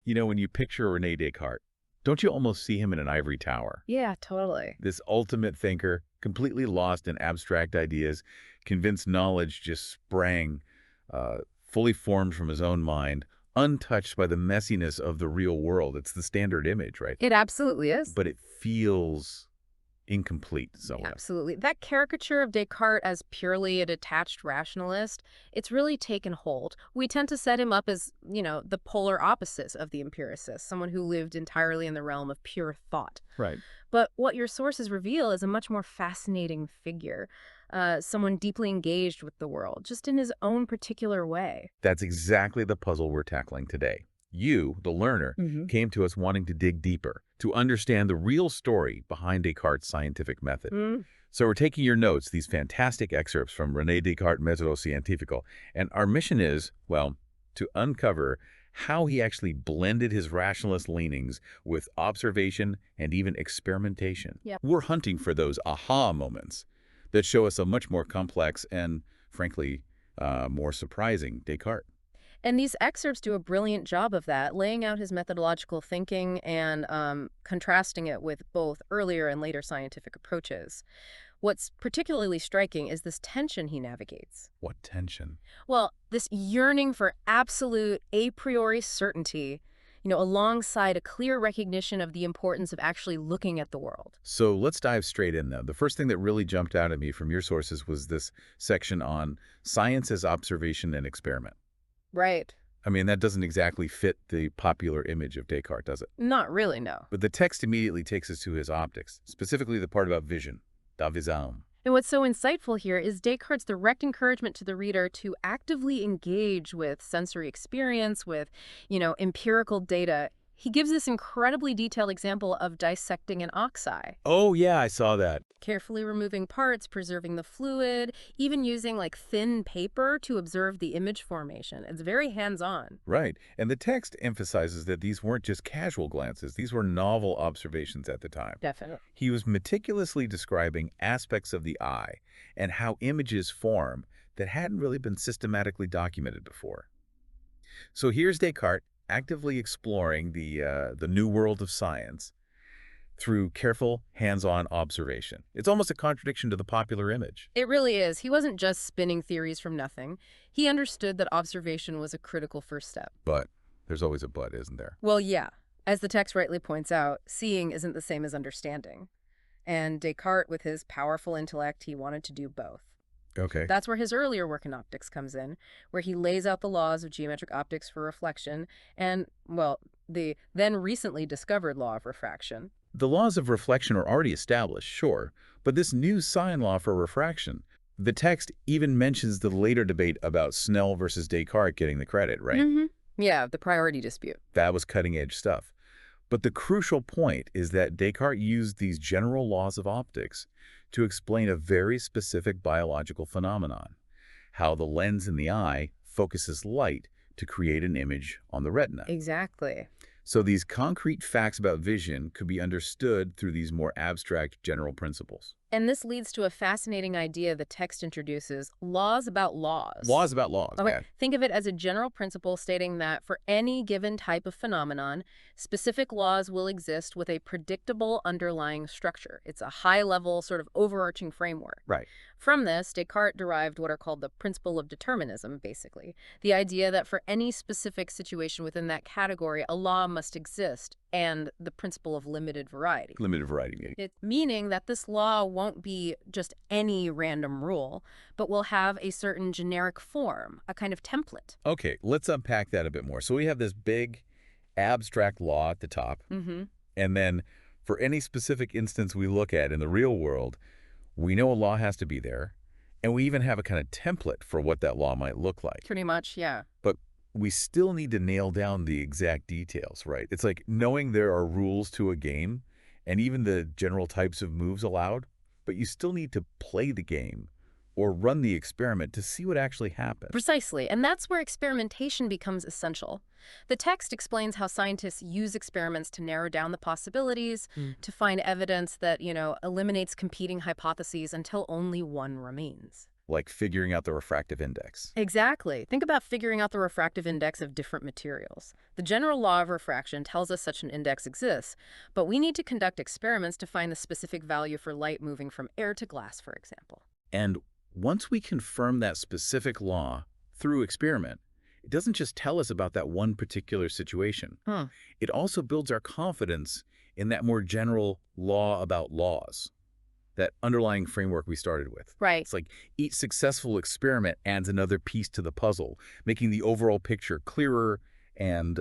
You know, when you picture René Descartes, don't you almost see him in an ivory tower? Yeah, totally. This ultimate thinker, completely lost in abstract ideas, convinced knowledge just sprang, fully formed from his own mind, untouched by the messiness of the real world. It's the standard image, right? It absolutely is. But it feels incomplete somewhat. Absolutely. That caricature of Descartes as purely a detached rationalist, it's really taken hold. We tend to set him up as, the polar opposite of the empiricist, someone who lived entirely in the realm of pure thought. Right. But what your sources reveal is a much more fascinating figure, someone deeply engaged with the world, just in his own particular way. That's exactly the puzzle we're tackling today. You, the learner, came to us wanting to dig deeper, to understand the real story behind Descartes' scientific method. Mm. So we're taking your notes, these fantastic excerpts from René Descartes' Método Científico, and our mission is, well, to uncover how he actually blended his rationalist leanings with observation and even experimentation. Yep. We're hunting for those aha moments that show us a much more complex and, frankly, more surprising Descartes. And these excerpts do a brilliant job of that, laying out his methodological thinking and contrasting it with both earlier and later scientific approaches. What's particularly striking is this tension he navigates. What tension? Well, this yearning for absolute a priori certainty, alongside a clear recognition of the importance of actually looking at the world. So let's dive straight in, though. The first thing that really jumped out at me from your sources was this section on science as observation and experiment. Right. I mean, that doesn't exactly fit the popular image of Descartes, does it? Not really, no. But the text immediately takes us to his optics, specifically the part about vision, da vision. And what's so insightful here is Descartes' direct encouragement to the reader to actively engage with sensory experience, with, empirical data. He gives this incredibly detailed example of dissecting an ox eye. Oh, yeah, I saw that. Carefully removing parts, preserving the fluid, even using thin paper to observe the image formation. It's very hands-on. Right. And the text emphasizes that these weren't just casual glances. These were novel observations at the time. Definitely. He was meticulously describing aspects of the eye and how images form that hadn't really been systematically documented before. So here's Descartes actively exploring the new world of science through careful, hands-on observation. It's almost a contradiction to the popular image. It really is. He wasn't just spinning theories from nothing. He understood that observation was a critical first step. But there's always a but, isn't there? Well, yeah. As the text rightly points out, seeing isn't the same as understanding. And Descartes, with his powerful intellect, he wanted to do both. Okay. That's where his earlier work in optics comes in, where he lays out the laws of geometric optics for reflection and, well, the then recently discovered law of refraction. The laws of reflection are already established, sure, but this new sign law for refraction, the text even mentions the later debate about Snell versus Descartes getting the credit, right? Yeah, the priority dispute. That was cutting-edge stuff. But the crucial point is that Descartes used these general laws of optics to explain a very specific biological phenomenon, how the lens in the eye focuses light to create an image on the retina. Exactly. So these concrete facts about vision could be understood through these more abstract general principles. And this leads to a fascinating idea the text introduces, laws about laws. Laws about laws. Okay, Yeah. think of it as a general principle stating that for any given type of phenomenon, specific laws will exist with a predictable underlying structure. It's a high-level sort of overarching framework. Right. From this, Descartes derived what are called the principle of determinism, basically. The idea that for any specific situation within that category, a law must exist, and the principle of limited variety. Limited variety. It meaning that this law won't be just any random rule, but will have a certain generic form, a kind of template. Okay, let's unpack that a bit more. So we have this big abstract law at the top, and then for any specific instance we look at in the real world, we know a law has to be there, and we even have a kind of template for what that law might look like. Pretty much, yeah. But we still need to nail down the exact details, right? It's like knowing there are rules to a game and even the general types of moves allowed, but you still need to play the game or run the experiment to see what actually happens. Precisely, and that's where experimentation becomes essential. The text explains how scientists use experiments to narrow down the possibilities, to find evidence that, eliminates competing hypotheses until only one remains. like figuring out the refractive index. Exactly. Think about figuring out the refractive index of different materials. The general law of refraction tells us such an index exists, but we need to conduct experiments to find the specific value for light moving from air to glass, for example. And once we confirm that specific law through experiment, it doesn't just tell us about that one particular situation. Hmm. It also builds our confidence in that more general law about laws, that underlying framework we started with. Right. It's like each successful experiment adds another piece to the puzzle, making the overall picture clearer and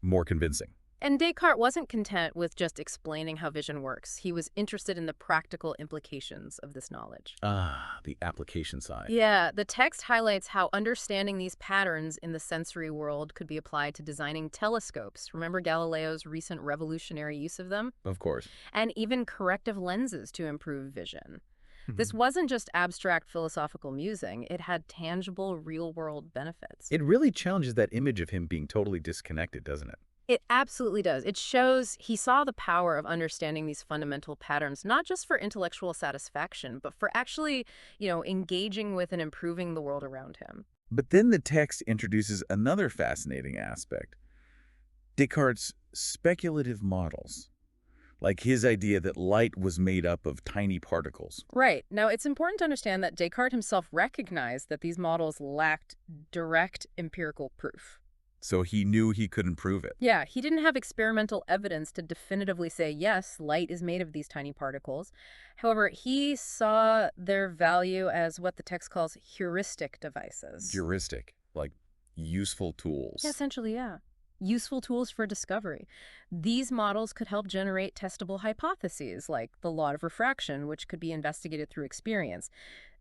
more convincing. And Descartes wasn't content with just explaining how vision works. He was interested in the practical implications of this knowledge. Ah, the application side. Yeah, the text highlights how understanding these patterns in the sensory world could be applied to designing telescopes. Remember Galileo's recent revolutionary use of them? Of course. And even corrective lenses to improve vision. This Mhm. wasn't just abstract philosophical musing, it had tangible, real-world benefits. It really challenges that image of him being totally disconnected, doesn't it? It absolutely does. It shows he saw the power of understanding these fundamental patterns, not just for intellectual satisfaction, but for actually, engaging with and improving the world around him. But then the text introduces another fascinating aspect. Descartes' speculative models, like his idea that light was made up of tiny particles. Right. Now, it's important to understand that Descartes himself recognized that these models lacked direct empirical proof. So he knew he couldn't prove it. Yeah, he didn't have experimental evidence to definitively say, yes, light is made of these tiny particles. However, he saw their value as what the text calls heuristic devices. Heuristic, like useful tools. Yeah, essentially, yeah. Useful tools for discovery. These models could help generate testable hypotheses, like the law of refraction, which could be investigated through experience.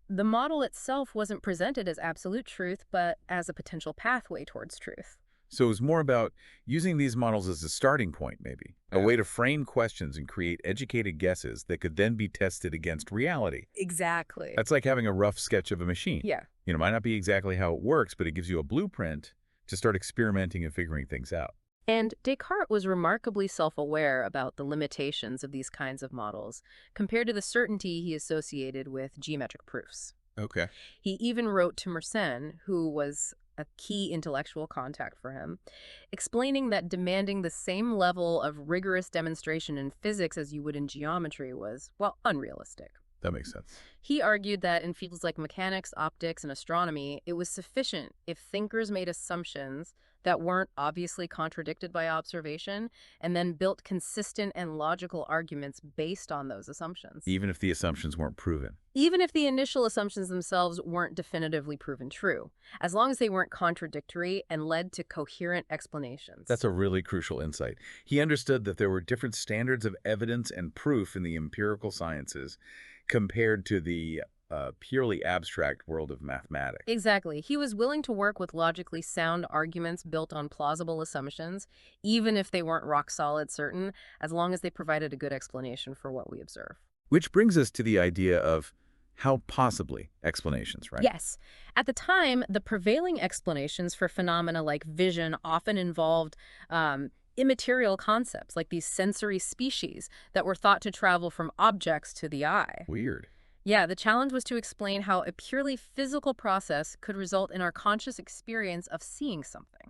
The model itself wasn't presented as absolute truth, but as a potential pathway towards truth. So it was more about using these models as a starting point, maybe. A way to frame questions and create educated guesses that could then be tested against reality. Exactly. That's like having a rough sketch of a machine. Yeah. It might not be exactly how it works, but it gives you a blueprint to start experimenting and figuring things out. And Descartes was remarkably self-aware about the limitations of these kinds of models compared to the certainty he associated with geometric proofs. Okay. He even wrote to Mersenne, who was a key intellectual contact for him, explaining that demanding the same level of rigorous demonstration in physics as you would in geometry was, well, unrealistic. That makes sense. He argued that in fields like mechanics, optics, and astronomy, it was sufficient if thinkers made assumptions that weren't obviously contradicted by observation and then built consistent and logical arguments based on those assumptions. Even if the assumptions weren't proven. Even if the initial assumptions themselves weren't definitively proven true, as long as they weren't contradictory and led to coherent explanations. That's a really crucial insight. He understood that there were different standards of evidence and proof in the empirical sciences compared to the purely abstract world of mathematics. Exactly. He was willing to work with logically sound arguments built on plausible assumptions, even if they weren't rock-solid certain, as long as they provided a good explanation for what we observe. Which brings us to the idea of how possibly explanations, right? Yes. At the time, the prevailing explanations for phenomena like vision often involved immaterial concepts, like these sensory species that were thought to travel from objects to the eye. Weird. Yeah, the challenge was to explain how a purely physical process could result in our conscious experience of seeing something.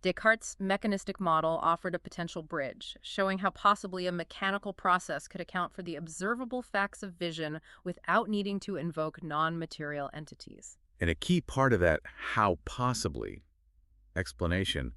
Descartes' mechanistic model offered a potential bridge, showing how possibly a mechanical process could account for the observable facts of vision without needing to invoke non-material entities. And a key part of that how possibly explanation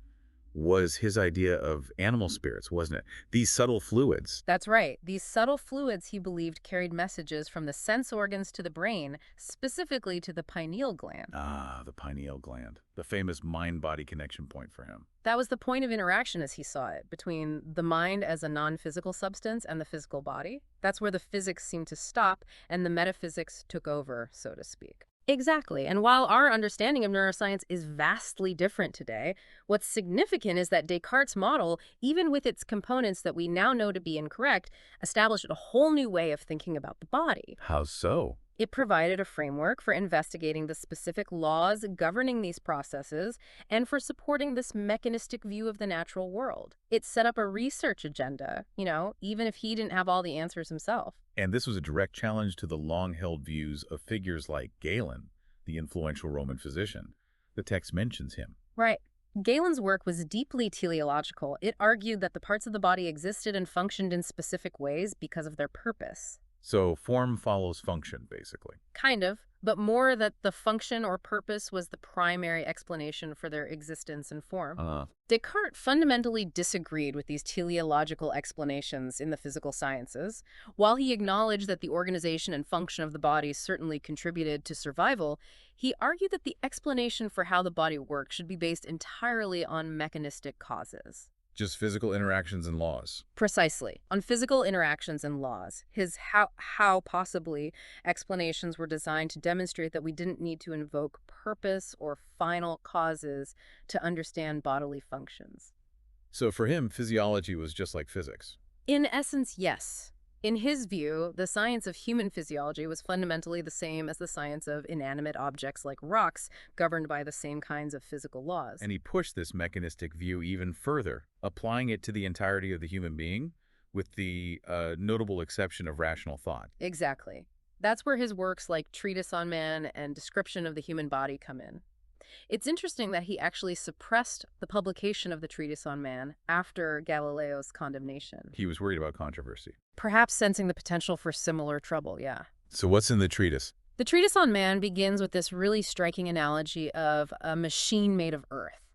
was his idea of animal spirits, wasn't it? These subtle fluids. That's right. These subtle fluids, he believed, carried messages from the sense organs to the brain, specifically to the pineal gland. Ah, the pineal gland, the famous mind-body connection point for him. That was the point of interaction as he saw it, between the mind as a non-physical substance and the physical body. That's where the physics seemed to stop and the metaphysics took over, so to speak. Exactly. And while our understanding of neuroscience is vastly different today, what's significant is that Descartes' model, even with its components that we now know to be incorrect, established a whole new way of thinking about the body. How so? It provided a framework for investigating the specific laws governing these processes and for supporting this mechanistic view of the natural world. It set up a research agenda, even if he didn't have all the answers himself. And this was a direct challenge to the long-held views of figures like Galen, the influential Roman physician. The text mentions him. Right. Galen's work was deeply teleological. It argued that the parts of the body existed and functioned in specific ways because of their purpose. So form follows function, basically. Kind of, but more that the function or purpose was the primary explanation for their existence and form. Descartes fundamentally disagreed with these teleological explanations in the physical sciences. While he acknowledged that the organization and function of the body certainly contributed to survival, he argued that the explanation for how the body works should be based entirely on mechanistic causes. Just physical interactions and laws. Precisely. On physical interactions and laws. His how possibly explanations were designed to demonstrate that we didn't need to invoke purpose or final causes to understand bodily functions. So for him, physiology was just like physics. In essence, yes. In his view, the science of human physiology was fundamentally the same as the science of inanimate objects like rocks, governed by the same kinds of physical laws. And he pushed this mechanistic view even further, applying it to the entirety of the human being, with the notable exception of rational thought. Exactly. That's where his works like Treatise on Man and Description of the Human Body come in. It's interesting that he actually suppressed the publication of the Treatise on Man after Galileo's condemnation. He was worried about controversy. Perhaps sensing the potential for similar trouble, yeah. So what's in the treatise? The Treatise on Man begins with this really striking analogy of a machine made of earth.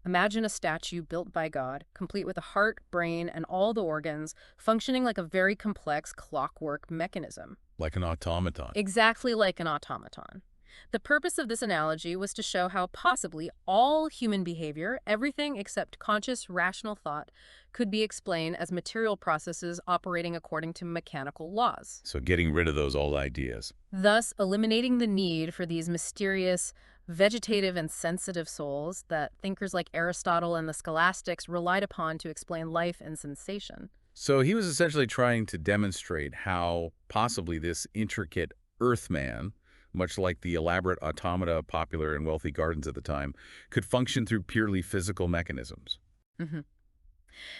Imagine a statue built by God, complete with a heart, brain, and all the organs, functioning like a very complex clockwork mechanism. Like an automaton. Exactly like an automaton. The purpose of this analogy was to show how possibly all human behavior, everything except conscious, rational thought, could be explained as material processes operating according to mechanical laws. So getting rid of those old ideas. Thus, eliminating the need for these mysterious, vegetative and sensitive souls that thinkers like Aristotle and the scholastics relied upon to explain life and sensation. So he was essentially trying to demonstrate how possibly this intricate earthman, much like the elaborate automata popular in wealthy gardens at the time, could function through purely physical mechanisms. Mm-hmm.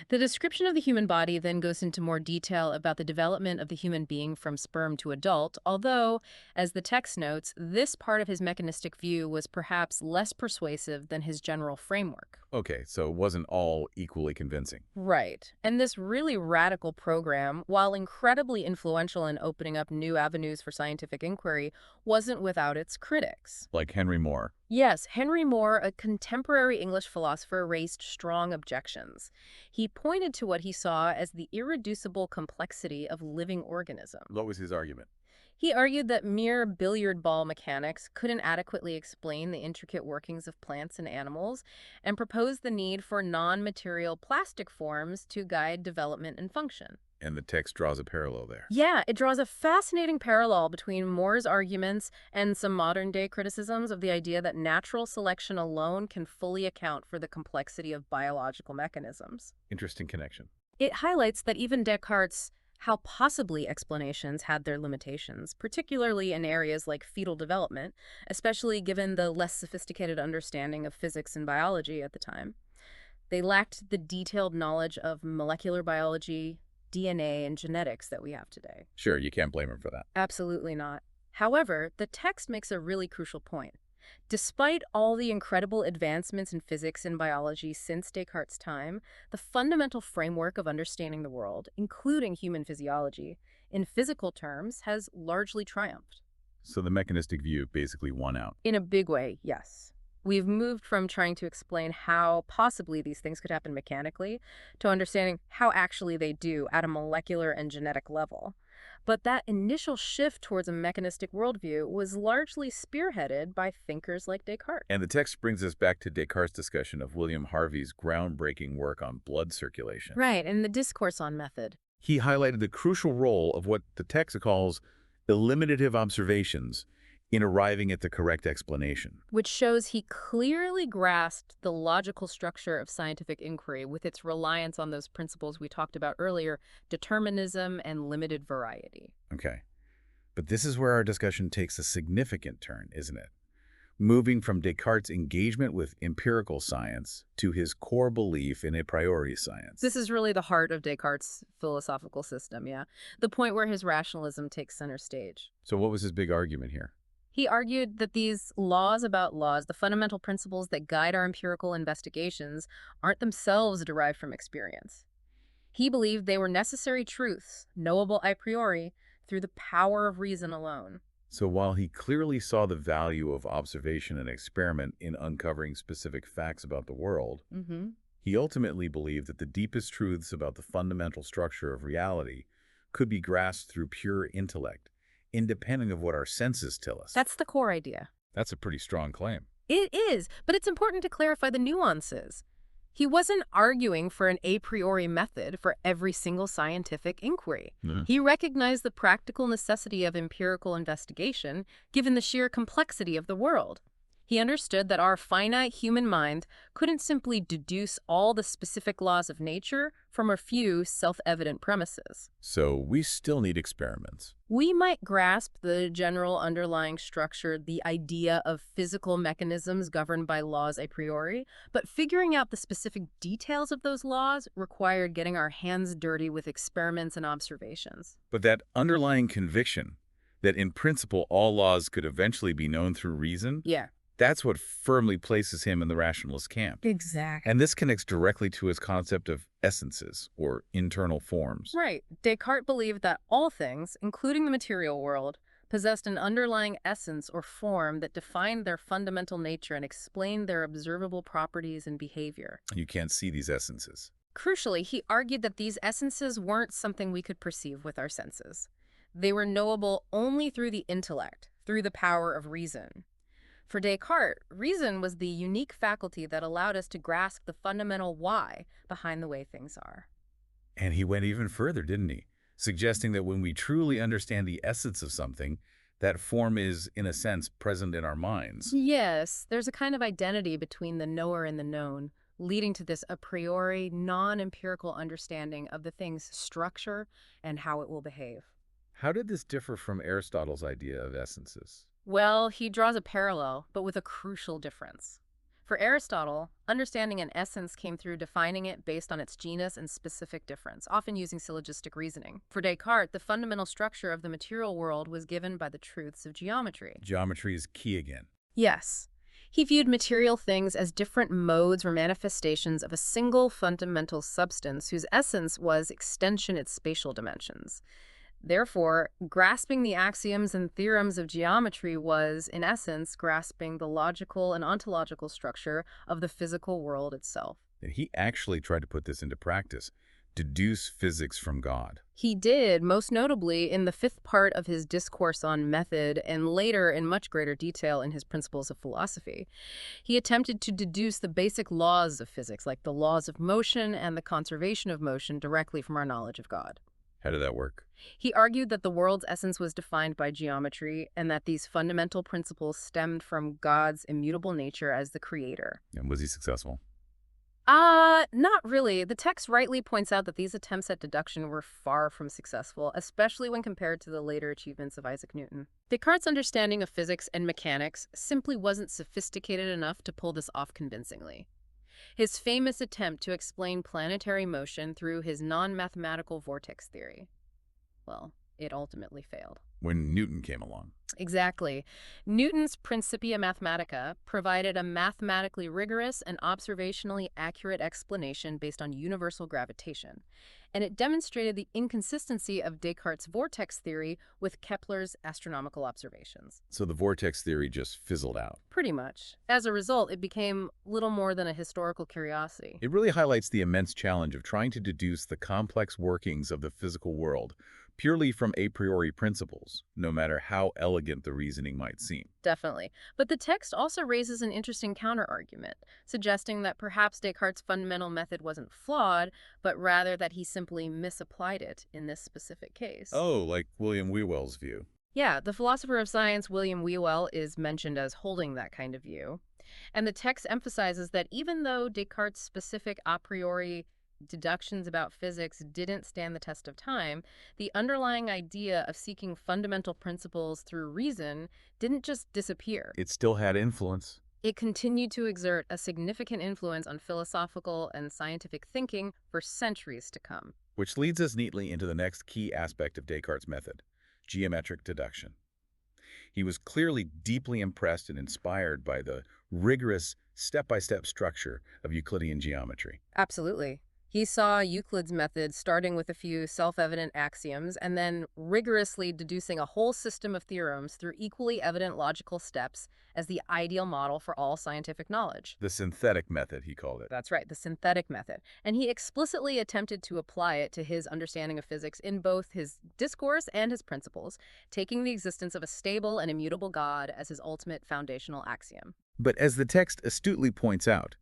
The description of the human body then goes into more detail about the development of the human being from sperm to adult, although, as the text notes, this part of his mechanistic view was perhaps less persuasive than his general framework. Okay, so it wasn't all equally convincing. Right. And this really radical program, while incredibly influential in opening up new avenues for scientific inquiry, wasn't without its critics. Like Henry Moore. Yes, Henry Moore, a contemporary English philosopher, raised strong objections. He pointed to what he saw as the irreducible complexity of living organisms. What was his argument? He argued that mere billiard ball mechanics couldn't adequately explain the intricate workings of plants and animals, and proposed the need for non-material plastic forms to guide development and function. And the text draws a parallel there. Yeah, it draws a fascinating parallel between Moore's arguments and some modern-day criticisms of the idea that natural selection alone can fully account for the complexity of biological mechanisms. Interesting connection. It highlights that even Descartes' how possibly explanations had their limitations, particularly in areas like fetal development, especially given the less sophisticated understanding of physics and biology at the time. They lacked the detailed knowledge of molecular biology, DNA, and genetics that we have today. Sure, you can't blame him for that. Absolutely not. However, the text makes a really crucial point. Despite all the incredible advancements in physics and biology since Descartes' time, the fundamental framework of understanding the world, including human physiology, in physical terms, has largely triumphed. So the mechanistic view basically won out. In a big way, yes. We've moved from trying to explain how possibly these things could happen mechanically to understanding how actually they do at a molecular and genetic level. But that initial shift towards a mechanistic worldview was largely spearheaded by thinkers like Descartes. And the text brings us back to Descartes' discussion of William Harvey's groundbreaking work on blood circulation. Right, and the discourse on method. He highlighted the crucial role of what the text calls eliminative observations in arriving at the correct explanation. Which shows he clearly grasped the logical structure of scientific inquiry with its reliance on those principles we talked about earlier, determinism and limited variety. Okay. But this is where our discussion takes a significant turn, isn't it? Moving from Descartes' engagement with empirical science to his core belief in a priori science. This is really the heart of Descartes' philosophical system, yeah? The point where his rationalism takes center stage. So what was his big argument here? He argued that these laws about laws, the fundamental principles that guide our empirical investigations, aren't themselves derived from experience. He believed they were necessary truths, knowable a priori, through the power of reason alone. So while he clearly saw the value of observation and experiment in uncovering specific facts about the world, Hmm. he ultimately believed that the deepest truths about the fundamental structure of reality could be grasped through pure intellect, independent of what our senses tell us. That's the core idea. That's a pretty strong claim. It is, but it's important to clarify the nuances. He wasn't arguing for an a priori method for every single scientific inquiry. Yeah. He recognized the practical necessity of empirical investigation given the sheer complexity of the world. He understood that our finite human mind couldn't simply deduce all the specific laws of nature from a few self-evident premises. So we still need experiments. We might grasp the general underlying structure, the idea of physical mechanisms governed by laws a priori, but figuring out the specific details of those laws required getting our hands dirty with experiments and observations. But that underlying conviction that in principle all laws could eventually be known through reason, Yeah. that's what firmly places him in the rationalist camp. Exactly. And this connects directly to his concept of essences, or internal forms. Right. Descartes believed that all things, including the material world, possessed an underlying essence or form that defined their fundamental nature and explained their observable properties and behavior. You can't see these essences. Crucially, he argued that these essences weren't something we could perceive with our senses. They were knowable only through the intellect, through the power of reason. For Descartes, reason was the unique faculty that allowed us to grasp the fundamental why behind the way things are. And he went even further, didn't he? Suggesting that when we truly understand the essence of something, that form is, in a sense, present in our minds. Yes, there's a kind of identity between the knower and the known, leading to this a priori, non-empirical understanding of the thing's structure and how it will behave. How did this differ from Aristotle's idea of essences? Well, he draws a parallel, but with a crucial difference. For Aristotle, understanding an essence came through defining it based on its genus and specific difference, often using syllogistic reasoning. For Descartes, the fundamental structure of the material world was given by the truths of geometry. Geometry is key again. Yes. He viewed material things as different modes or manifestations of a single fundamental substance whose essence was extension its spatial dimensions. Therefore, grasping the axioms and theorems of geometry was, in essence, grasping the logical and ontological structure of the physical world itself. And he actually tried to put this into practice, deduce physics from God. He did, most notably in the fifth part of his Discourse on Method, and later in much greater detail in his Principles of Philosophy. He attempted to deduce the basic laws of physics, like the laws of motion and the conservation of motion, directly from our knowledge of God. How did that work? He argued that the world's essence was defined by geometry and that these fundamental principles stemmed from God's immutable nature as the creator. And was he successful? Not really. The text rightly points out that these attempts at deduction were far from successful, especially when compared to the later achievements of Isaac Newton. Descartes' understanding of physics and mechanics simply wasn't sophisticated enough to pull this off convincingly. His famous attempt to explain planetary motion through his non-mathematical vortex theory, well, it ultimately failed. When Newton came along. Exactly. Newton's Principia Mathematica provided a mathematically rigorous and observationally accurate explanation based on universal gravitation, and it demonstrated the inconsistency of Descartes' vortex theory with Kepler's astronomical observations. So the vortex theory just fizzled out. Pretty much. As a result, it became little more than a historical curiosity. It really highlights the immense challenge of trying to deduce the complex workings of the physical world purely from a priori principles, no matter how elegant the reasoning might seem. Definitely. But the text also raises an interesting counter-argument, suggesting that perhaps Descartes' fundamental method wasn't flawed, but rather that he simply misapplied it in this specific case. Oh, like William Whewell's view. Yeah, the philosopher of science William Whewell is mentioned as holding that kind of view. And the text emphasizes that even though Descartes' specific a priori deductions about physics didn't stand the test of time, the underlying idea of seeking fundamental principles through reason didn't just disappear. It still had influence. It continued to exert a significant influence on philosophical and scientific thinking for centuries to come. Which leads us neatly into the next key aspect of Descartes' method, geometric deduction. He was clearly deeply impressed and inspired by the rigorous step-by-step structure of Euclidean geometry. Absolutely. He saw Euclid's method starting with a few self-evident axioms and then rigorously deducing a whole system of theorems through equally evident logical steps as the ideal model for all scientific knowledge. The synthetic method, he called it. That's right, the synthetic method. And he explicitly attempted to apply it to his understanding of physics in both his discourse and his principles, taking the existence of a stable and immutable God as his ultimate foundational axiom. But as the text astutely points out,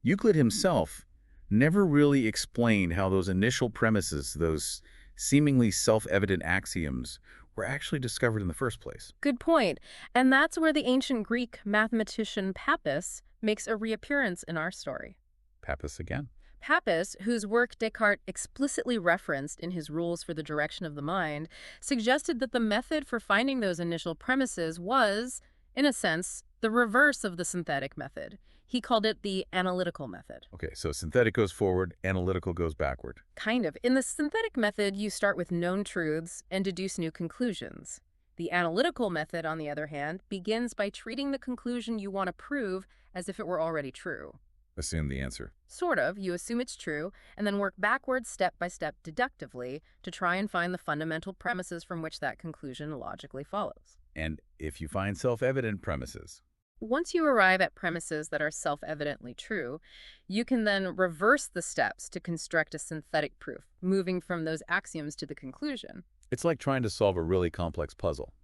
Euclid himself never really explained how those initial premises, those seemingly self-evident axioms, were actually discovered in the first place. Good point. And that's where the ancient Greek mathematician Pappus makes a reappearance in our story. Pappus again. Pappus, whose work Descartes explicitly referenced in his Rules for the Direction of the Mind, suggested that the method for finding those initial premises was, in a sense, the reverse of the synthetic method. He called it the analytical method. Okay, so synthetic goes forward, analytical goes backward. Kind of. In the synthetic method, you start with known truths and deduce new conclusions. The analytical method, on the other hand, begins by treating the conclusion you want to prove as if it were already true. Assume the answer. Sort of. You assume it's true, and then work backwards step by step deductively to try and find the fundamental premises from which that conclusion logically follows. And if you find self-evident premises, Once you arrive at premises that are self-evidently true, you can then reverse the steps to construct a synthetic proof, moving from those axioms to the conclusion. it's like trying to solve a really complex puzzle.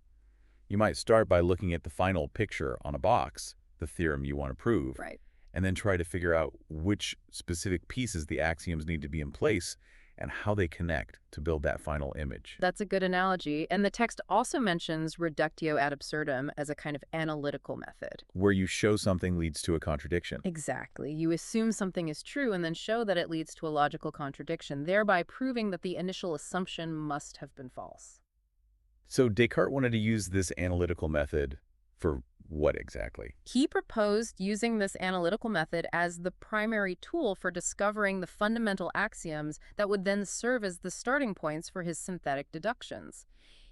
You might start by looking at the final picture on a box, the theorem you want to prove, Right. and then try to figure out which specific pieces the axioms need to be in place and how they connect to build that final image. That's a good analogy. And the text also mentions reductio ad absurdum as a kind of analytical method. Where you show something leads to a contradiction. Exactly. You assume something is true and then show that it leads to a logical contradiction, thereby proving that the initial assumption must have been false. So Descartes wanted to use this analytical method for what exactly? He proposed using this analytical method as the primary tool for discovering the fundamental axioms that would then serve as the starting points for his synthetic deductions.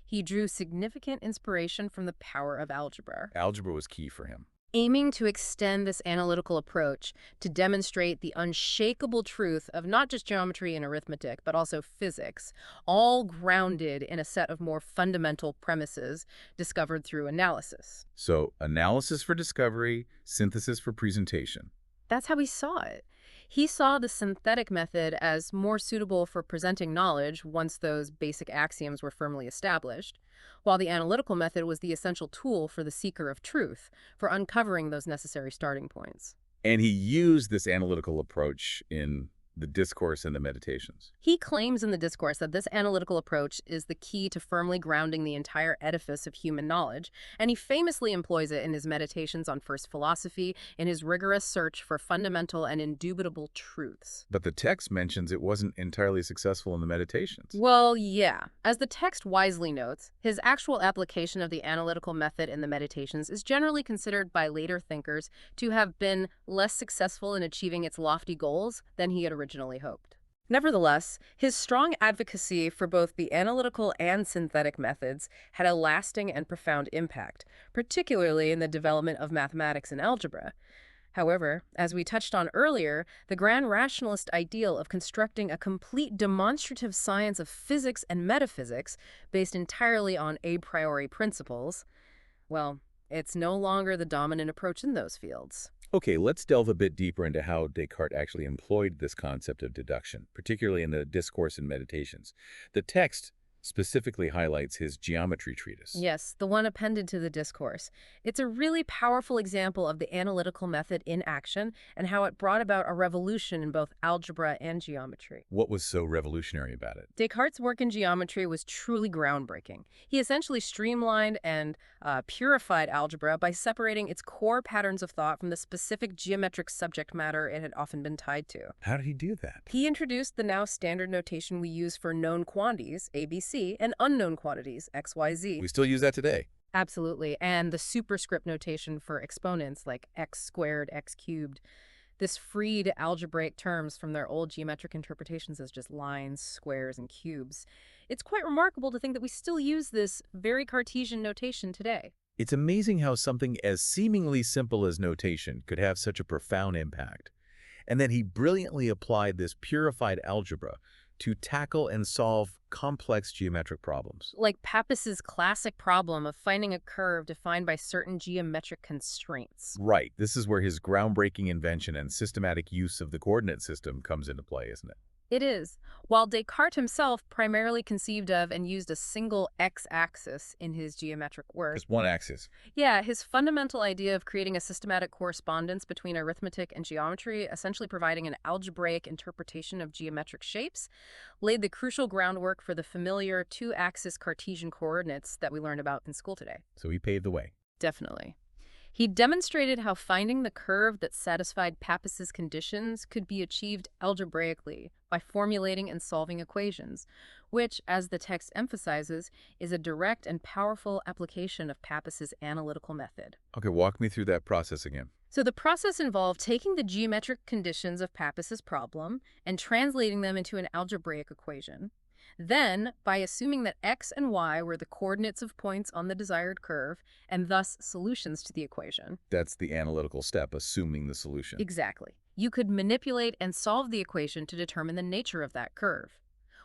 He drew significant inspiration from the power of algebra, Algebra was key for him. aiming to extend this analytical approach to demonstrate the unshakable truth of not just geometry and arithmetic, but also physics, all grounded in a set of more fundamental premises discovered through analysis. So analysis for discovery, synthesis for presentation. That's how he saw it. He saw the synthetic method as more suitable for presenting knowledge once those basic axioms were firmly established, while the analytical method was the essential tool for the seeker of truth, for uncovering those necessary starting points. And he used this analytical approach in the Discourse and the Meditations. He claims in the Discourse that this analytical approach is the key to firmly grounding the entire edifice of human knowledge, and he famously employs it in his Meditations on First Philosophy, in his rigorous search for fundamental and indubitable truths. But the text mentions it wasn't entirely successful in the Meditations. Well, yeah. As the text wisely notes, his actual application of the analytical method in the Meditations is generally considered by later thinkers to have been less successful in achieving its lofty goals than he had originally hoped. Nevertheless, his strong advocacy for both the analytical and synthetic methods had a lasting and profound impact, particularly in the development of mathematics and algebra. However, as we touched on earlier, the grand rationalist ideal of constructing a complete demonstrative science of physics and metaphysics based entirely on a priori principles, well, it's no longer the dominant approach in those fields. Okay, let's delve a bit deeper into how Descartes actually employed this concept of deduction, particularly in the Discourse and Meditations. The text specifically highlights his geometry treatise. Yes, the one appended to the Discourse. It's a really powerful example of the analytical method in action and how it brought about a revolution in both algebra and geometry. What was so revolutionary about it? Descartes' work in geometry was truly groundbreaking. He essentially streamlined and purified algebra by separating its core patterns of thought from the specific geometric subject matter it had often been tied to. How did he do that? He introduced the now standard notation we use for known quantities, ABC, and unknown quantities, XYZ. We still use that today. Absolutely, and the superscript notation for exponents like x squared, x cubed. This freed algebraic terms from their old geometric interpretations as just lines, squares, and cubes. It's quite remarkable to think that we still use this very Cartesian notation today. It's amazing how something as seemingly simple as notation could have such a profound impact. And then he brilliantly applied this purified algebra to tackle and solve complex geometric problems. Like Pappus's classic problem of finding a curve defined by certain geometric constraints. Right, this is where his groundbreaking invention and systematic use of the coordinate system comes into play, isn't it? It is. While Descartes himself primarily conceived of and used a single x-axis in his geometric work, Just one axis. yeah, his fundamental idea of creating a systematic correspondence between arithmetic and geometry, essentially providing an algebraic interpretation of geometric shapes, laid the crucial groundwork for the familiar two-axis Cartesian coordinates that we learned about in school today. So he paved the way. Definitely. He demonstrated how finding the curve that satisfied Pappus's conditions could be achieved algebraically by formulating and solving equations, which, as the text emphasizes, is a direct and powerful application of Pappus's analytical method. Okay, walk me through that process again. So the process involved taking the geometric conditions of Pappus's problem and translating them into an algebraic equation. Then, by assuming that x and y were the coordinates of points on the desired curve, and thus solutions to the equation. That's the analytical step, assuming the solution. Exactly. You could manipulate and solve the equation to determine the nature of that curve.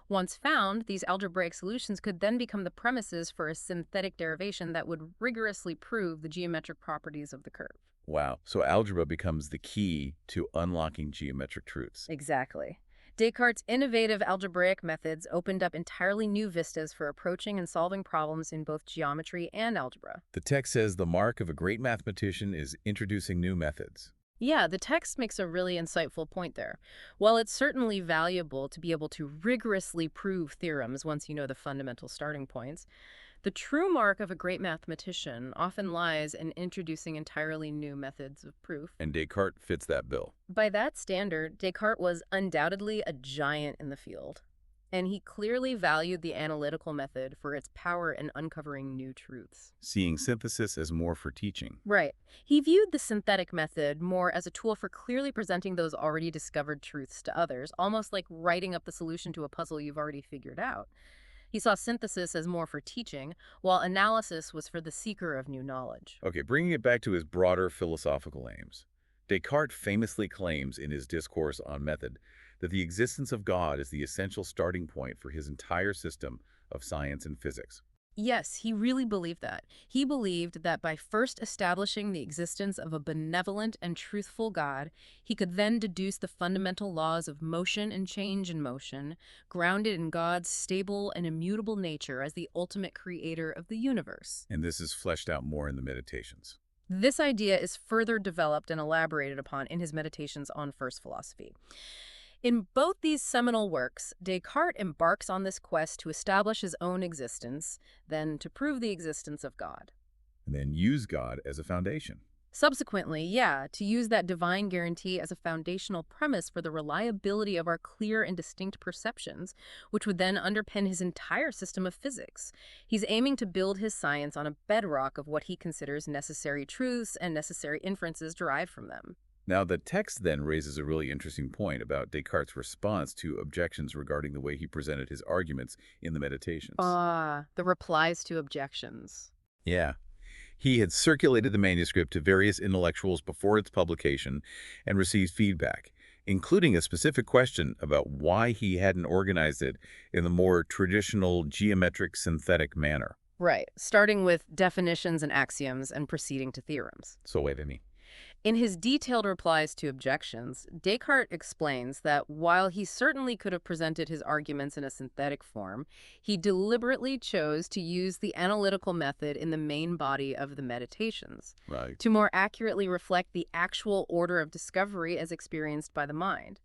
Once found, these algebraic solutions could then become the premises for a synthetic derivation that would rigorously prove the geometric properties of the curve. Wow, so algebra becomes the key to unlocking geometric truths. Exactly. Descartes' innovative algebraic methods opened up entirely new vistas for approaching and solving problems in both geometry and algebra. The text says the mark of a great mathematician is introducing new methods. Yeah, the text makes a really insightful point there. While it's certainly valuable to be able to rigorously prove theorems once you know the fundamental starting points, the true mark of a great mathematician often lies in introducing entirely new methods of proof. And Descartes fits that bill. By that standard, Descartes was undoubtedly a giant in the field, and he clearly valued the analytical method for its power in uncovering new truths. Seeing synthesis as more for teaching. Right. He viewed the synthetic method more as a tool for clearly presenting those already discovered truths to others, almost like writing up the solution to a puzzle you've already figured out. He saw synthesis as more for teaching, while analysis was for the seeker of new knowledge. Okay, bringing it back to his broader philosophical aims. Descartes famously claims in his Discourse on Method that the existence of God is the essential starting point for his entire system of science and physics. Yes, he really believed that. He believed that by first establishing the existence of a benevolent and truthful God, he could then deduce the fundamental laws of motion and change in motion, grounded in God's stable and immutable nature as the ultimate creator of the universe. And this is fleshed out more in the Meditations. This idea is further developed and elaborated upon in his Meditations on First Philosophy. In both these seminal works, Descartes embarks on this quest to establish his own existence, then to prove the existence of God. And then use God as a foundation. Subsequently, to use that divine guarantee as a foundational premise for the reliability of our clear and distinct perceptions, which would then underpin his entire system of physics. He's aiming to build his science on a bedrock of what he considers necessary truths and necessary inferences derived from them. Now, the text then raises a really interesting point about Descartes' response to objections regarding the way he presented his arguments in the Meditations. The replies to objections. Yeah. He had circulated the manuscript to various intellectuals before its publication and received feedback, including a specific question about why he hadn't organized it in the more traditional geometric synthetic manner. Right, starting with definitions and axioms and proceeding to theorems. So wait a minute. In his detailed replies to objections, Descartes explains that while he certainly could have presented his arguments in a synthetic form, he deliberately chose to use the analytical method in the main body of the Meditations, Right. to more accurately reflect the actual order of discovery as experienced by the mind.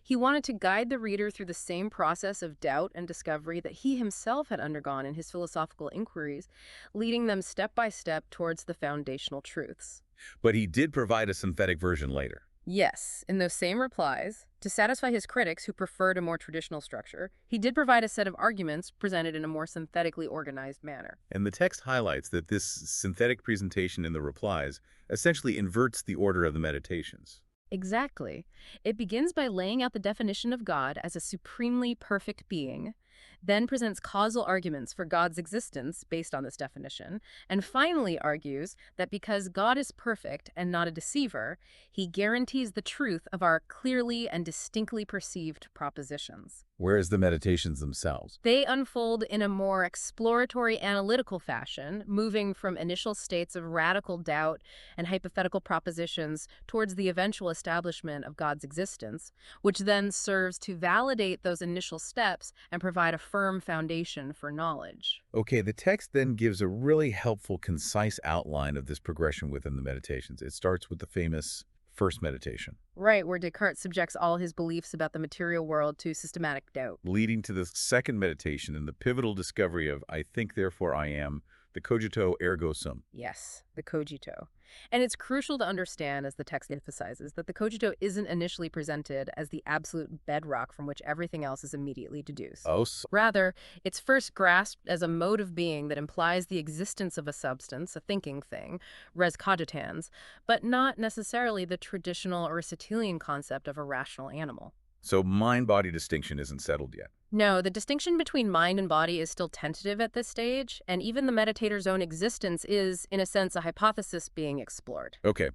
He wanted to guide the reader through the same process of doubt and discovery that he himself had undergone in his philosophical inquiries, leading them step by step towards the foundational truths. But he did provide a synthetic version later. Yes, in those same replies, to satisfy his critics who preferred a more traditional structure, he did provide a set of arguments presented in a more synthetically organized manner. And the text highlights that this synthetic presentation in the replies essentially inverts the order of the Meditations. Exactly. It begins by laying out the definition of God as a supremely perfect being. then presents causal arguments for God's existence based on this definition, and finally argues that because God is perfect and not a deceiver, he guarantees the truth of our clearly and distinctly perceived propositions. Whereas the meditations themselves. They unfold in a more exploratory analytical fashion, moving from initial states of radical doubt and hypothetical propositions towards the eventual establishment of God's existence, which then serves to validate those initial steps and provide a firm foundation for knowledge. Okay, the text then gives a really helpful, concise outline of this progression within the meditations. It starts with the famous first meditation, Right, where Descartes subjects all his beliefs about the material world to systematic doubt. leading to the second meditation and the pivotal discovery of I think, therefore I am, the cogito ergo sum. Yes, the cogito. And it's crucial to understand, as the text emphasizes, that the cogito isn't initially presented as the absolute bedrock from which everything else is immediately deduced. Oh, Rather, it's first grasped as a mode of being that implies the existence of a substance, a thinking thing, res cogitans, but not necessarily the traditional Aristotelian concept of a rational animal. so mind-body distinction isn't settled yet. No, the distinction between mind and body is still tentative at this stage, and even the meditator's own existence is, in a sense, a hypothesis being explored. Okay,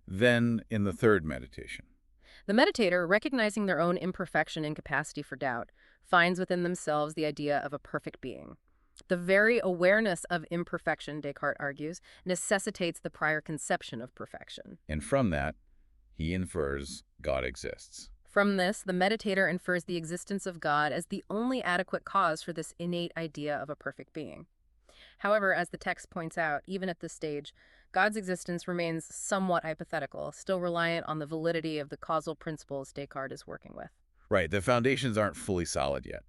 then in the third meditation. The meditator, recognizing their own imperfection and capacity for doubt, finds within themselves the idea of a perfect being. The very awareness of imperfection, Descartes argues, necessitates the prior conception of perfection. And from that, he infers God exists. From this, the meditator infers the existence of God as the only adequate cause for this innate idea of a perfect being. However, as the text points out, even at this stage, God's existence remains somewhat hypothetical, still reliant on the validity of the causal principles Descartes is working with. Right, the foundations aren't fully solid yet.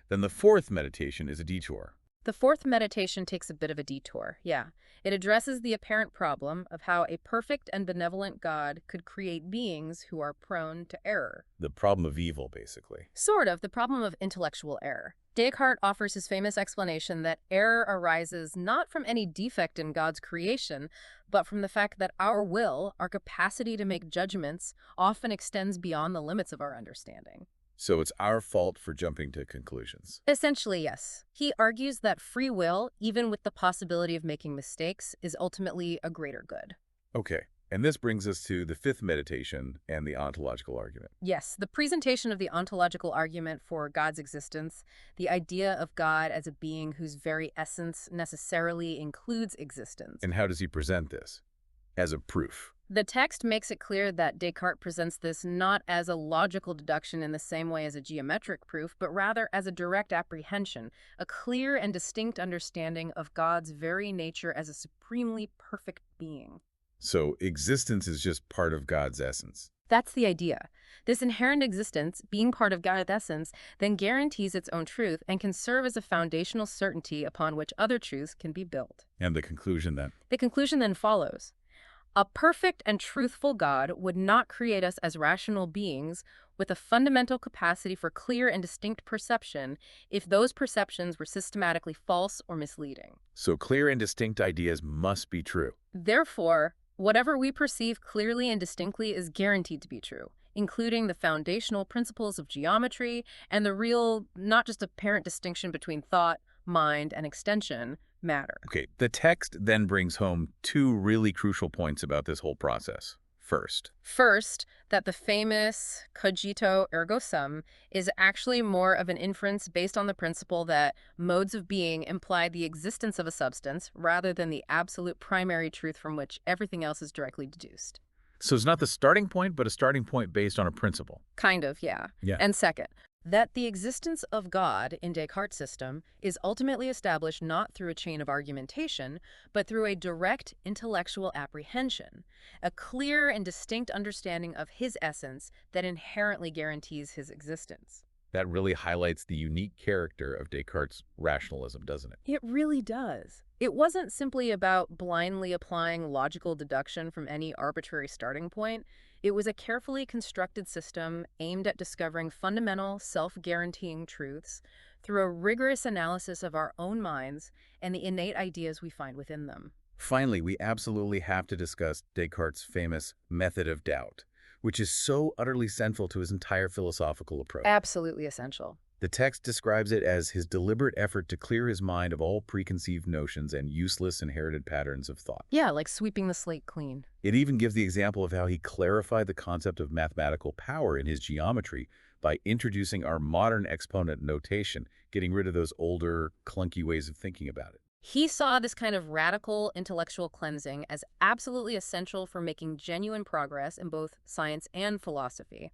Then the fourth meditation is a detour. The fourth meditation takes a bit of a detour, yeah. It addresses the apparent problem of how a perfect and benevolent God could create beings who are prone to error. The problem of evil, basically. Sort of, the problem of intellectual error. Descartes offers his famous explanation that error arises not from any defect in God's creation, but from the fact that our will, our capacity to make judgments, often extends beyond the limits of our understanding. So it's our fault for jumping to conclusions. Essentially, yes. He argues that free will, even with the possibility of making mistakes, is ultimately a greater good. Okay, and this brings us to the fifth meditation and the ontological argument. Yes, the presentation of the ontological argument for God's existence, the idea of God as a being whose very essence necessarily includes existence. And how does he present this? As a proof. The text makes it clear that Descartes presents this not as a logical deduction in the same way as a geometric proof, but rather as a direct apprehension, a clear and distinct understanding of God's very nature as a supremely perfect being. So existence is just part of God's essence. That's the idea. This inherent existence, being part of God's essence, then guarantees its own truth and can serve as a foundational certainty upon which other truths can be built. And the conclusion then? The conclusion then follows. A perfect and truthful God would not create us as rational beings with a fundamental capacity for clear and distinct perception if those perceptions were systematically false or misleading. So clear and distinct ideas must be true. Therefore, whatever we perceive clearly and distinctly is guaranteed to be true, including the foundational principles of geometry and the real, not just apparent distinction between thought, mind, and extension, matter. Okay, the text then brings home two really crucial points about this whole process. First, that the famous cogito ergo sum is actually more of an inference based on the principle that modes of being imply the existence of a substance rather than the absolute primary truth from which everything else is directly deduced. so it's not the starting point, but a starting point based on a principle. Kind of, yeah. Yeah. And second, that the existence of God in Descartes' system is ultimately established not through a chain of argumentation, but through a direct intellectual apprehension, a clear and distinct understanding of his essence that inherently guarantees his existence. That really highlights the unique character of Descartes' rationalism, doesn't it? It really does. It wasn't simply about blindly applying logical deduction from any arbitrary starting point. It was a carefully constructed system aimed at discovering fundamental, self-guaranteeing truths through a rigorous analysis of our own minds and the innate ideas we find within them. Finally, we absolutely have to discuss Descartes' famous method of doubt, which is so utterly central to his entire philosophical approach. Absolutely essential. The text describes it as his deliberate effort to clear his mind of all preconceived notions and useless inherited patterns of thought. Yeah, like sweeping the slate clean. It even gives the example of how he clarified the concept of mathematical power in his geometry by introducing our modern exponent notation, getting rid of those older, clunky ways of thinking about it. He saw this kind of radical intellectual cleansing as absolutely essential for making genuine progress in both science and philosophy.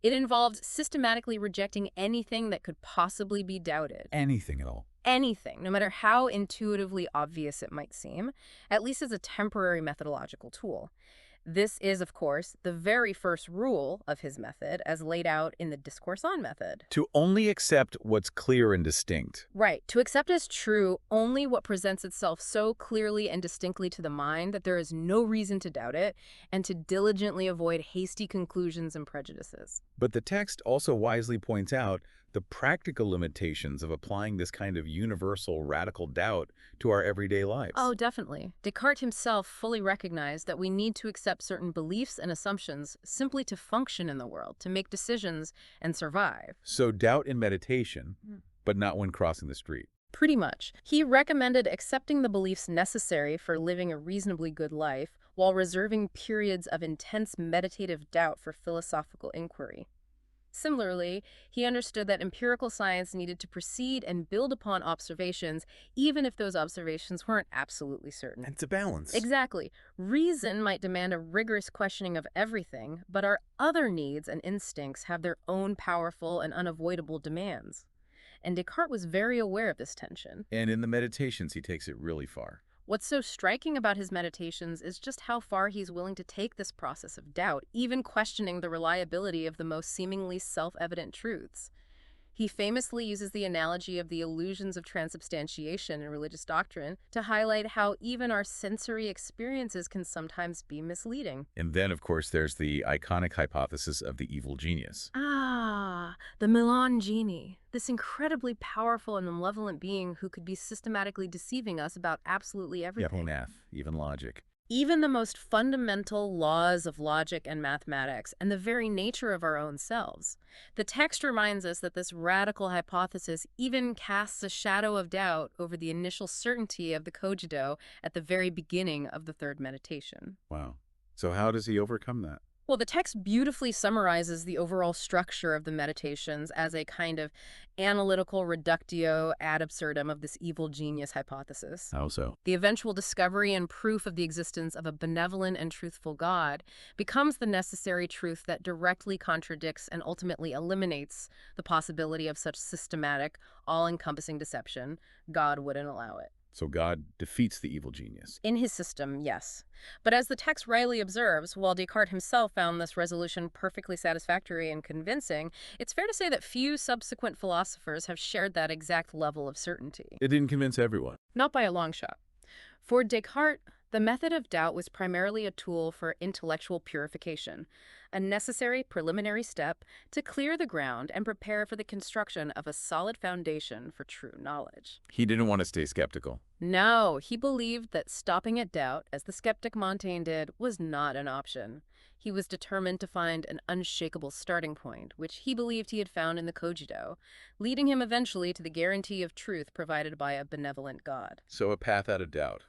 It involved systematically rejecting anything that could possibly be doubted. Anything at all. Anything, no matter how intuitively obvious it might seem, at least as a temporary methodological tool. This is, of course, the very first rule of his method as laid out in the Discourse on method. To only accept what's clear and distinct. Right, to accept as true only what presents itself so clearly and distinctly to the mind that there is no reason to doubt it, and to diligently avoid hasty conclusions and prejudices. But the text also wisely points out the practical limitations of applying this kind of universal radical doubt to our everyday lives. Oh, definitely. Descartes himself fully recognized that we need to accept certain beliefs and assumptions simply to function in the world, to make decisions and survive. So doubt in meditation, but not when crossing the street. Pretty much. He recommended accepting the beliefs necessary for living a reasonably good life while reserving periods of intense meditative doubt for philosophical inquiry. Similarly, he understood that empirical science needed to proceed and build upon observations, even if those observations weren't absolutely certain. It's a balance. Exactly. Reason might demand a rigorous questioning of everything, but our other needs and instincts have their own powerful and unavoidable demands. And Descartes was very aware of this tension. And in the meditations, he takes it really far. What's so striking about his meditations is just how far he's willing to take this process of doubt, even questioning the reliability of the most seemingly self-evident truths. He famously uses the analogy of the illusions of transubstantiation in religious doctrine to highlight how even our sensory experiences can sometimes be misleading. And then, of course, there's the iconic hypothesis of the evil genius. Ah, the Milan genie, this incredibly powerful and malevolent being who could be systematically deceiving us about absolutely everything. Math, even logic. Even the most fundamental laws of logic and mathematics, and the very nature of our own selves. The text reminds us that this radical hypothesis even casts a shadow of doubt over the initial certainty of the cogito at the very beginning of the third meditation. Wow. So how does he overcome that? Well, the text beautifully summarizes the overall structure of the meditations as a kind of analytical reductio ad absurdum of this evil genius hypothesis. How so? The eventual discovery and proof of the existence of a benevolent and truthful God becomes the necessary truth that directly contradicts and ultimately eliminates the possibility of such systematic, all-encompassing deception. God wouldn't allow it. So God defeats the evil genius. In his system, yes. But as the text rightly observes, while Descartes himself found this resolution perfectly satisfactory and convincing, it's fair to say that few subsequent philosophers have shared that exact level of certainty. It didn't convince everyone. Not by a long shot. For Descartes, the method of doubt was primarily a tool for intellectual purification, a necessary preliminary step to clear the ground and prepare for the construction of a solid foundation for true knowledge. He didn't want to stay skeptical. No, he believed that stopping at doubt, as the skeptic Montaigne did, was not an option. He was determined to find an unshakable starting point, which he believed he had found in the cogito, leading him eventually to the guarantee of truth provided by a benevolent God. So a path out of doubt.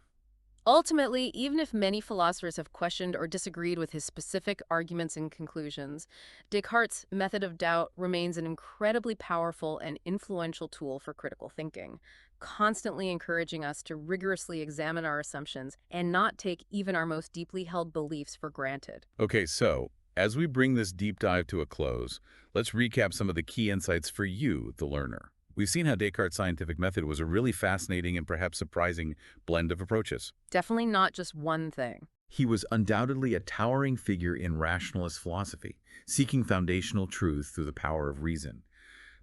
Ultimately, even if many philosophers have questioned or disagreed with his specific arguments and conclusions, Descartes' method of doubt remains an incredibly powerful and influential tool for critical thinking, constantly encouraging us to rigorously examine our assumptions and not take even our most deeply held beliefs for granted. Okay, so as we bring this deep dive to a close, let's recap some of the key insights for you, the learner. We've seen how Descartes' scientific method was a really fascinating and perhaps surprising blend of approaches. Definitely not just one thing. He was undoubtedly a towering figure in rationalist philosophy, seeking foundational truth through the power of reason.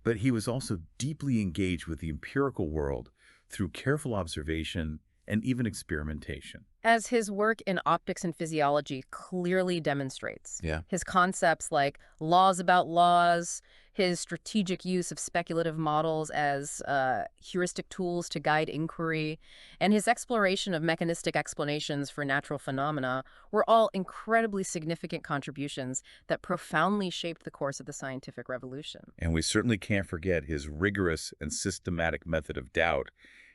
But he was also deeply engaged with the empirical world through careful observation and even experimentation. As his work in optics and physiology clearly demonstrates. Yeah. His concepts like laws about laws, his strategic use of speculative models as heuristic tools to guide inquiry, and his exploration of mechanistic explanations for natural phenomena were all incredibly significant contributions that profoundly shaped the course of the scientific revolution. And we certainly can't forget his rigorous and systematic method of doubt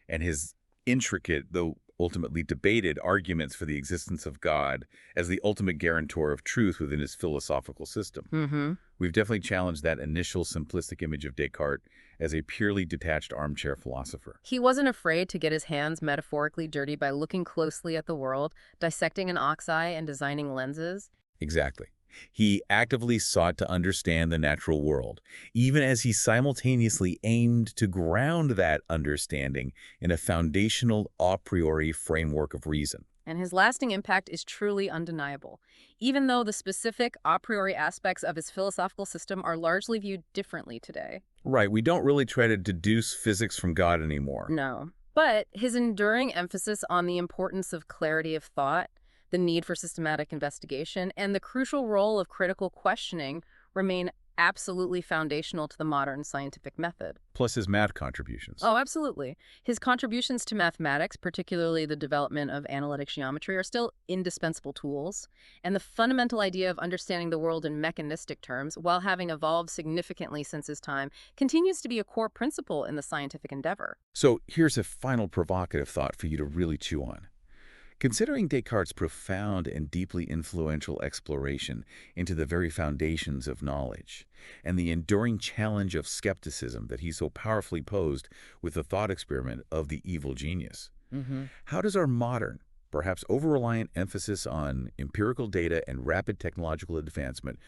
and his intricate, though ultimately debated, arguments for the existence of God as the ultimate guarantor of truth within his philosophical system. Mm-hmm. We've definitely challenged that initial simplistic image of Descartes as a purely detached armchair philosopher. He wasn't afraid to get his hands metaphorically dirty by looking closely at the world, dissecting an ox eye, and designing lenses. Exactly. He actively sought to understand the natural world, even as he simultaneously aimed to ground that understanding in a foundational a priori framework of reason. And his lasting impact is truly undeniable, even though the specific a priori aspects of his philosophical system are largely viewed differently today. Right, we don't really try to deduce physics from God anymore. No. But his enduring emphasis on the importance of clarity of thought, the need for systematic investigation, and the crucial role of critical questioning remain absolutely foundational to the modern scientific method. Plus his math contributions. Oh, absolutely. His contributions to mathematics, particularly the development of analytic geometry, are still indispensable tools. And the fundamental idea of understanding the world in mechanistic terms, while having evolved significantly since his time, continues to be a core principle in the scientific endeavor. So here's a final provocative thought for you to really chew on. Considering Descartes' profound and deeply influential exploration into the very foundations of knowledge, and the enduring challenge of skepticism that he so powerfully posed with the thought experiment of the evil genius, how does our modern, perhaps over-reliant emphasis on empirical data and rapid technological advancement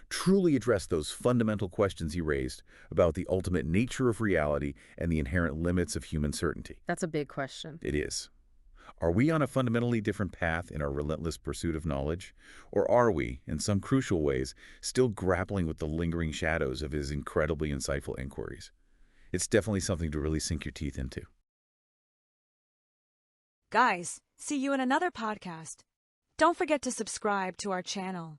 truly address those fundamental questions he raised about the ultimate nature of reality and the inherent limits of human certainty? That's a big question. It is. Are we on a fundamentally different path in our relentless pursuit of knowledge? Or are we, in some crucial ways, still grappling with the lingering shadows of his incredibly insightful inquiries? It's definitely something to really sink your teeth into. Guys, see you in another podcast. Don't forget to subscribe to our channel.